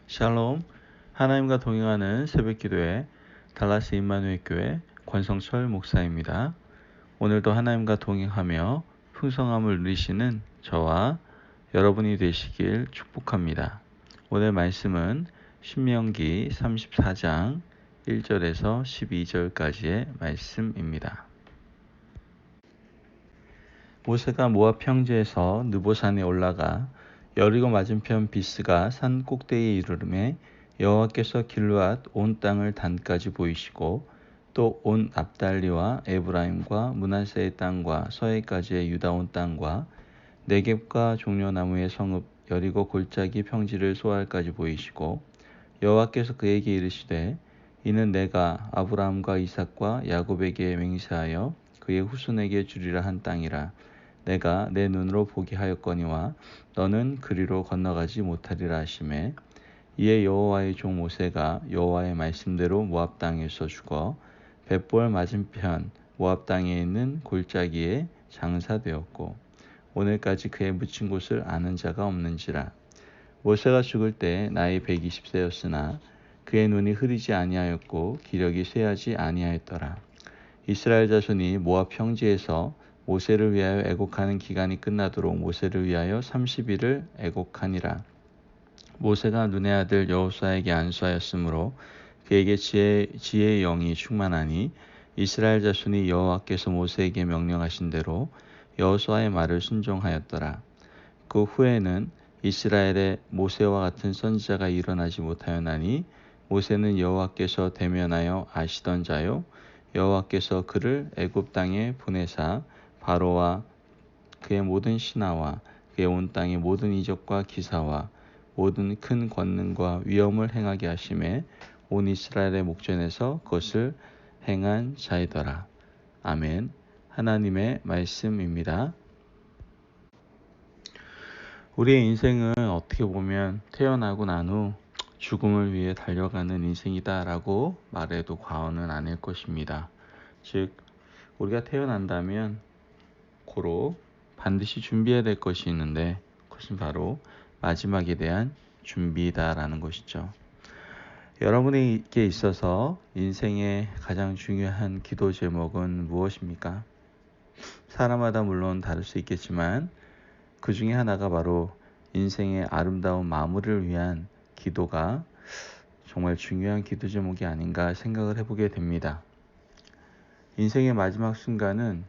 샬롬, 하나님과 동행하는 새벽기도회 달라스 임마누엘 교회 권성철 목사입니다. 오늘도 하나님과 동행하며 풍성함을 누리시는 저와 여러분이 되시길 축복합니다. 오늘 말씀은 신명기 34장 1절에서 12절까지의 말씀입니다. 모세가 모압 평지에서 느보산에 올라가 여리고 맞은편 비스가 산 꼭대기에 이르르매 여호와께서 길르앗 온 땅을 단까지 보이시고 또 온 납달리와 에브라임과 므낫세의 땅과 서해까지의 유다 온 땅과 네겝과 종려나무의 성읍 여리고 골짜기 평지를 소알까지 보이시고 여호와께서 그에게 이르시되 이는 내가 아브라함과 이삭과 야곱에게 맹세하여 그의 후손에게 주리라 한 땅이라. 내가 내 눈으로 보게 하였거니와 너는 그리로 건너가지 못하리라 하시매 이에 여호와의 종 모세가 여호와의 말씀대로 모압 땅에서 죽어 벳볼 맞은편 모압 땅에 있는 골짜기에 장사되었고 오늘까지 그의 묻힌 곳을 아는 자가 없는지라. 모세가 죽을 때 나이 120세였으나 그의 눈이 흐리지 아니하였고 기력이 쇠하지 아니하였더라. 이스라엘 자손이 모압 평지에서 모세를 위하여 애곡하는 기간이 끝나도록 모세를 위하여 30일을 애곡하니라. 모세가 눈의 아들 여호수아에게 안수하였으므로 그에게 지혜의 영이 충만하니 이스라엘 자손이 여호와께서 모세에게 명령하신 대로 여호수아의 말을 순종하였더라. 그 후에는 이스라엘에 모세와 같은 선지자가 일어나지 못하였나니 모세는 여호와께서 대면하여 아시던 자요 여호와께서 그를 애굽 땅에 보내사 바로와 그의 모든 신하와 그의 온 땅의 모든 이적과 기사와 모든 큰 권능과 위엄을 행하게 하심에 온 이스라엘의 목전에서 그것을 행한 자이더라. 아멘. 하나님의 말씀입니다. 우리의 인생은 어떻게 보면 태어나고 난 후 죽음을 위해 달려가는 인생이다라고 말해도 과언은 아닐 것입니다. 즉 우리가 태어난다면 고로 반드시 준비해야 될 것이 있는데 그것은 바로 마지막에 대한 준비다라는 것이죠. 여러분에게 있어서 인생의 가장 중요한 기도 제목은 무엇입니까? 사람마다 물론 다를 수 있겠지만 그 중에 하나가 바로 인생의 아름다운 마무리를 위한 기도가 정말 중요한 기도 제목이 아닌가 생각을 해보게 됩니다. 인생의 마지막 순간은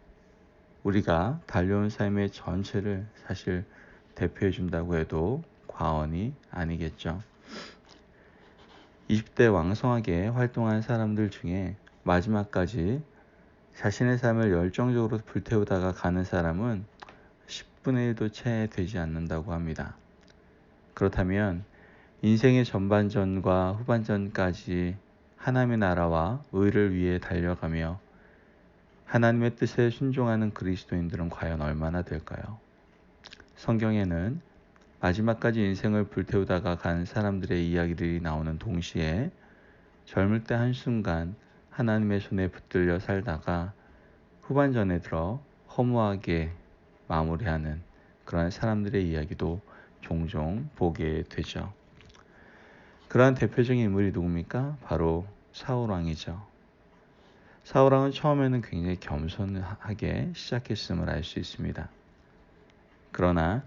우리가 달려온 삶의 전체를 사실 대표해 준다고 해도 과언이 아니겠죠. 20대 왕성하게 활동한 사람들 중에 마지막까지 자신의 삶을 열정적으로 불태우다가 가는 사람은 10분의 1도 채 되지 않는다고 합니다. 그렇다면 인생의 전반전과 후반전까지 하나님의 나라와 의를 위해 달려가며 하나님의 뜻에 순종하는 그리스도인들은 과연 얼마나 될까요? 성경에는 마지막까지 인생을 불태우다가 간 사람들의 이야기들이 나오는 동시에 젊을 때 한순간 하나님의 손에 붙들려 살다가 후반전에 들어 허무하게 마무리하는 그러한 사람들의 이야기도 종종 보게 되죠. 그러한 대표적인 인물이 누굽니까? 바로 사울왕이죠. 사울왕은 처음에는 굉장히 겸손하게 시작했음을 알 수 있습니다. 그러나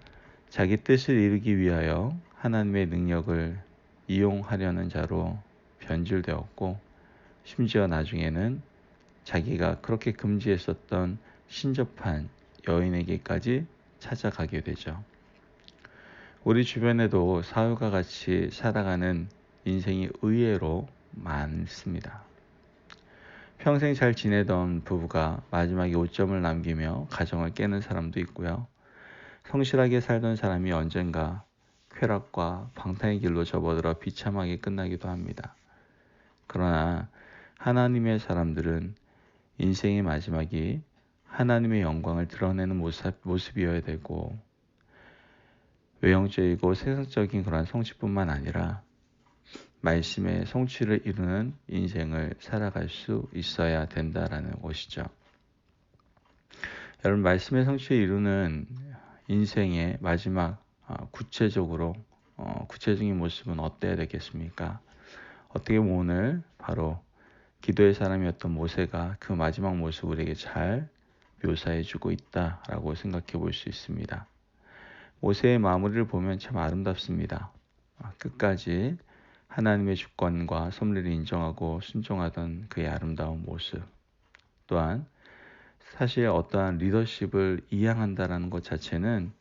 자기 뜻을 이루기 위하여 하나님의 능력을 이용하려는 자로 변질되었고 심지어 나중에는 자기가 그렇게 금지했었던 신접한 여인에게까지 찾아가게 되죠. 우리 주변에도 사울과 같이 살아가는 인생이 의외로 많습니다. 평생 잘 지내던 부부가 마지막에 오점을 남기며 가정을 깨는 사람도 있고요. 성실하게 살던 사람이 언젠가 쾌락과 방탕의 길로 접어들어 비참하게 끝나기도 합니다. 그러나 하나님의 사람들은 인생의 마지막이 하나님의 영광을 드러내는 모습이어야 되고 외형적이고 세상적인 그런 성취뿐만 아니라 말씀의 성취를 이루는 인생을 살아갈 수 있어야 된다라는 것이죠. 여러분, 말씀의 성취를 이루는 인생의 마지막 구체적으로 구체적인 모습은 어때야 되겠습니까? 어떻게 보면 오늘 바로 기도의 사람이었던 모세가 그 마지막 모습을 우리에게 잘 묘사해주고 있다라고 생각해 볼 수 있습니다. 모세의 마무리를 보면 참 아름답습니다. 끝까지 하나님의 주권과 섭리를 인정하고 순종하던 그의 아름다운 모습. 또한 사실 어떠한 리더십을 이양한다라는 것 자체는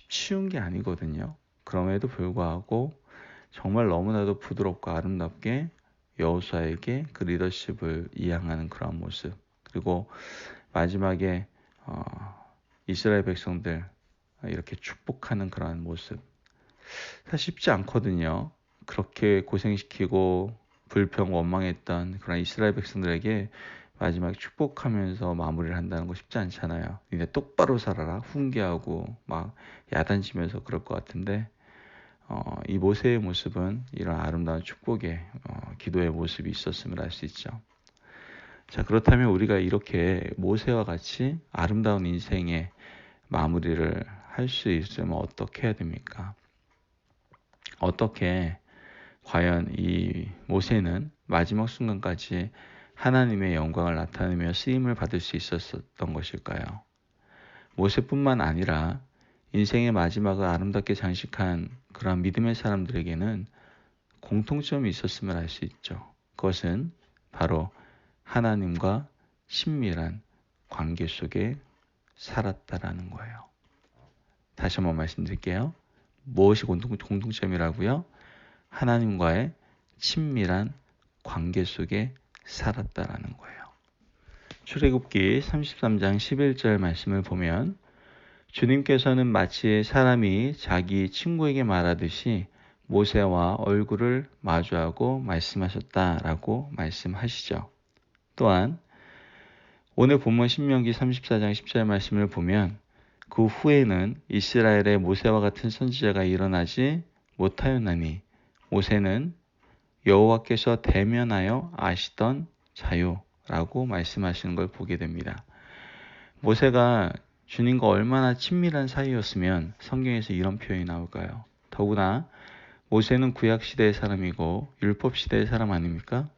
쉬운 게 아니거든요. 그럼에도 불구하고 정말 너무나도 부드럽고 아름답게 여호수아에게 그 리더십을 이양하는 그런 모습. 그리고 마지막에 이스라엘 백성들 이렇게 축복하는 그러한 모습. 사실 쉽지 않거든요. 그렇게 고생시키고 불평 원망했던 그런 이스라엘 백성들에게 마지막에 축복하면서 마무리를 한다는 거 쉽지 않잖아요. 이제 똑바로 살아라 훈계하고 막 야단치면서 그럴 것 같은데 이 모세의 모습은 이런 아름다운 축복의 기도의 모습이 있었음을 알 수 있죠. 자, 그렇다면 우리가 이렇게 모세와 같이 아름다운 인생의 마무리를 할 수 있으면 어떻게 해야 됩니까? 어떻게 과연 이 모세는 마지막 순간까지 하나님의 영광을 나타내며 쓰임을 받을 수 있었던 것일까요? 모세뿐만 아니라 인생의 마지막을 아름답게 장식한 그런 믿음의 사람들에게는 공통점이 있었음을 알 수 있죠. 그것은 바로 하나님과 친밀한 관계 속에 살았다라는 거예요. 다시 한번 말씀드릴게요. 무엇이 공통점이라고요? 하나님과의 친밀한 관계 속에 살았다라는 거예요. 출애굽기 33장 11절 말씀을 보면 주님께서는 마치 사람이 자기 친구에게 말하듯이 모세와 얼굴을 마주하고 말씀하셨다라고 말씀하시죠. 또한 오늘 본문 신명기 34장 10절 말씀을 보면 그 후에는 이스라엘의 모세와 같은 선지자가 일어나지 못하였나니 모세는 여호와께서 대면하여 아시던 자요라고 말씀하시는 걸 보게 됩니다. 모세가 주님과 얼마나 친밀한 사이였으면 성경에서 이런 표현이 나올까요? 더구나 모세는 구약시대의 사람이고 율법시대의 사람 아닙니까?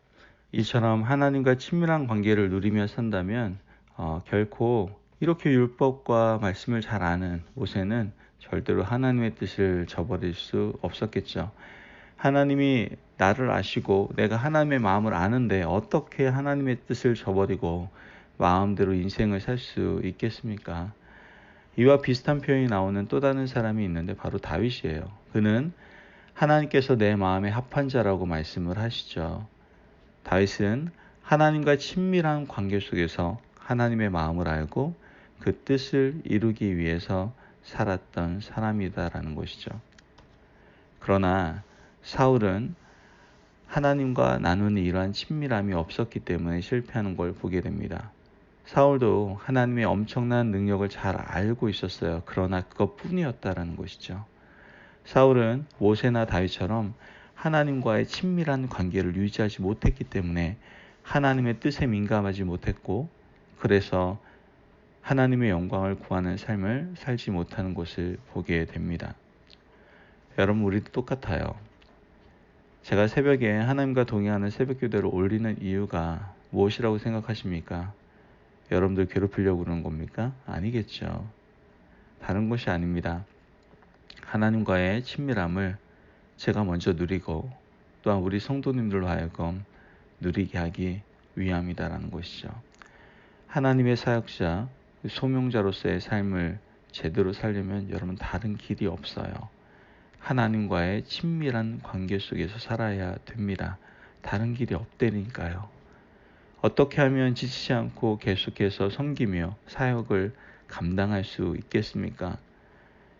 이처럼 하나님과 친밀한 관계를 누리며 산다면 결코 이렇게 율법과 말씀을 잘 아는 모세는 절대로 하나님의 뜻을 저버릴 수 없었겠죠. 하나님이 나를 아시고 내가 하나님의 마음을 아는데 어떻게 하나님의 뜻을 저버리고 마음대로 인생을 살 수 있겠습니까? 이와 비슷한 표현이 나오는 또 다른 사람이 있는데 바로 다윗이에요. 그는 하나님께서 내 마음에 합한 자라고 말씀을 하시죠. 다윗은 하나님과 친밀한 관계 속에서 하나님의 마음을 알고 그 뜻을 이루기 위해서 살았던 사람이다라는 것이죠. 그러나 사울은 하나님과 나누는 이러한 친밀함이 없었기 때문에 실패하는 걸 보게 됩니다. 사울도 하나님의 엄청난 능력을 잘 알고 있었어요. 그러나 그것뿐이었다라는 것이죠. 사울은 모세나 다윗처럼 하나님과의 친밀한 관계를 유지하지 못했기 때문에 하나님의 뜻에 민감하지 못했고 그래서 하나님의 영광을 구하는 삶을 살지 못하는 것을 보게 됩니다. 여러분 우리도 똑같아요. 제가 새벽에 하나님과 동행하는 새벽기도를 올리는 이유가 무엇이라고 생각하십니까? 여러분들 괴롭히려고 그러는 겁니까? 아니겠죠. 다른 것이 아닙니다. 하나님과의 친밀함을 제가 먼저 누리고 또한 우리 성도님들로 하여금 누리게 하기 위함이다라는 것이죠. 하나님의 사역자, 소명자로서의 삶을 제대로 살려면 여러분 다른 길이 없어요. 하나님과의 친밀한 관계 속에서 살아야 됩니다. 다른 길이 없다니까요. 어떻게 하면 지치지 않고 계속해서 섬기며 사역을 감당할 수 있겠습니까?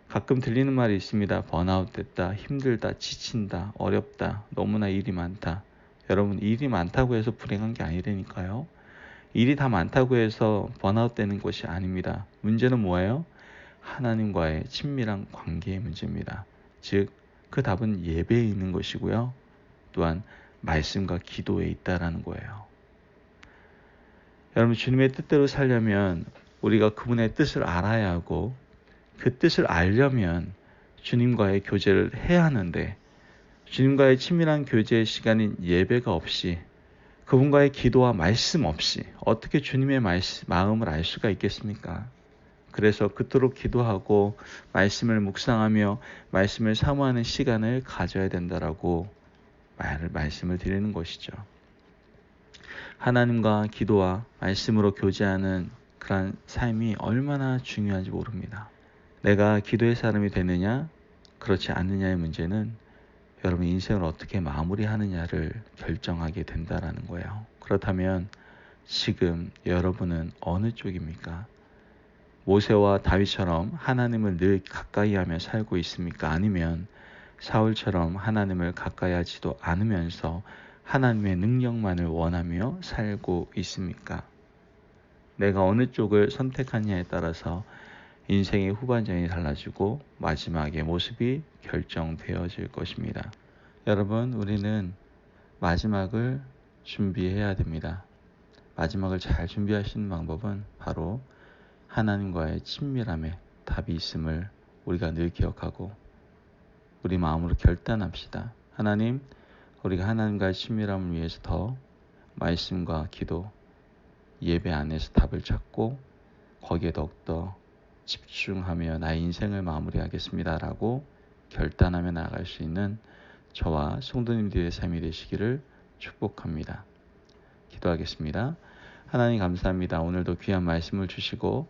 가끔 들리는 말이 있습니다. 번아웃 됐다, 힘들다, 지친다, 어렵다, 너무나 일이 많다. 여러분 일이 많다고 해서 불행한 게 아니라니까요. 일이 다 많다고 해서 번아웃 되는 것이 아닙니다. 문제는 뭐예요? 하나님과의 친밀한 관계의 문제입니다. 즉, 그 답은 예배에 있는 것이고요. 또한 말씀과 기도에 있다라는 거예요. 여러분 주님의 뜻대로 살려면 우리가 그분의 뜻을 알아야 하고 그 뜻을 알려면 주님과의 교제를 해야 하는데 주님과의 친밀한 교제의 시간인 예배가 없이 그분과의 기도와 말씀 없이 어떻게 주님의 마음을 알 수가 있겠습니까? 그래서 그토록 기도하고 말씀을 묵상하며 말씀을 사모하는 시간을 가져야 된다라고 말씀을 드리는 것이죠. 하나님과 기도와 말씀으로 교제하는 그런 삶이 얼마나 중요한지 모릅니다. 내가 기도의 사람이 되느냐 그렇지 않느냐의 문제는 여러분 인생을 어떻게 마무리하느냐를 결정하게 된다라는 거예요. 그렇다면 지금 여러분은 어느 쪽입니까? 모세와 다윗처럼 하나님을 늘 가까이 하며 살고 있습니까? 아니면 사울처럼 하나님을 가까이 하지도 않으면서 하나님의 능력만을 원하며 살고 있습니까? 내가 어느 쪽을 선택하느냐에 따라서 인생의 후반전이 달라지고 마지막의 모습이 결정되어질 것입니다. 여러분, 우리는 마지막을 준비해야 됩니다. 마지막을 잘 준비하시는 방법은 바로 하나님과의 친밀함에 답이 있음을 우리가 늘 기억하고 우리 마음으로 결단합시다. 하나님, 우리가 하나님과의 친밀함을 위해서 더 말씀과 기도, 예배 안에서 답을 찾고 거기에 더욱더 집중하며 나의 인생을 마무리하겠습니다라고 결단하며 나아갈 수 있는 저와 성도님들의 삶이 되시기를 축복합니다. 기도하겠습니다. 하나님 감사합니다. 오늘도 귀한 말씀을 주시고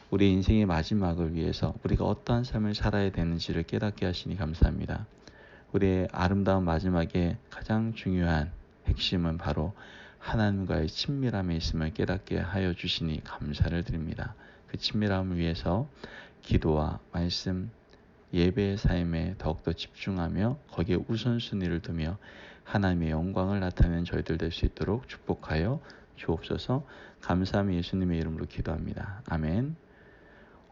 우리 인생의 마지막을 위해서 우리가 어떠한 삶을 살아야 되는지를 깨닫게 하시니 감사합니다. 우리의 아름다운 마지막에 가장 중요한 핵심은 바로 하나님과의 친밀함에 있음을 깨닫게 하여 주시니 감사를 드립니다. 그 친밀함을 위해서 기도와 말씀, 예배의 삶에 더욱더 집중하며 거기에 우선순위를 두며 하나님의 영광을 나타내는 저희들 될 수 있도록 축복하여 주옵소서. 감사함이 예수님의 이름으로 기도합니다. 아멘.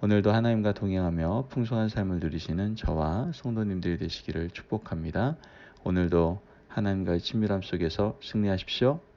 오늘도 하나님과 동행하며 풍성한 삶을 누리시는 저와 성도님들이 되시기를 축복합니다. 오늘도 하나님과의 친밀함 속에서 승리하십시오.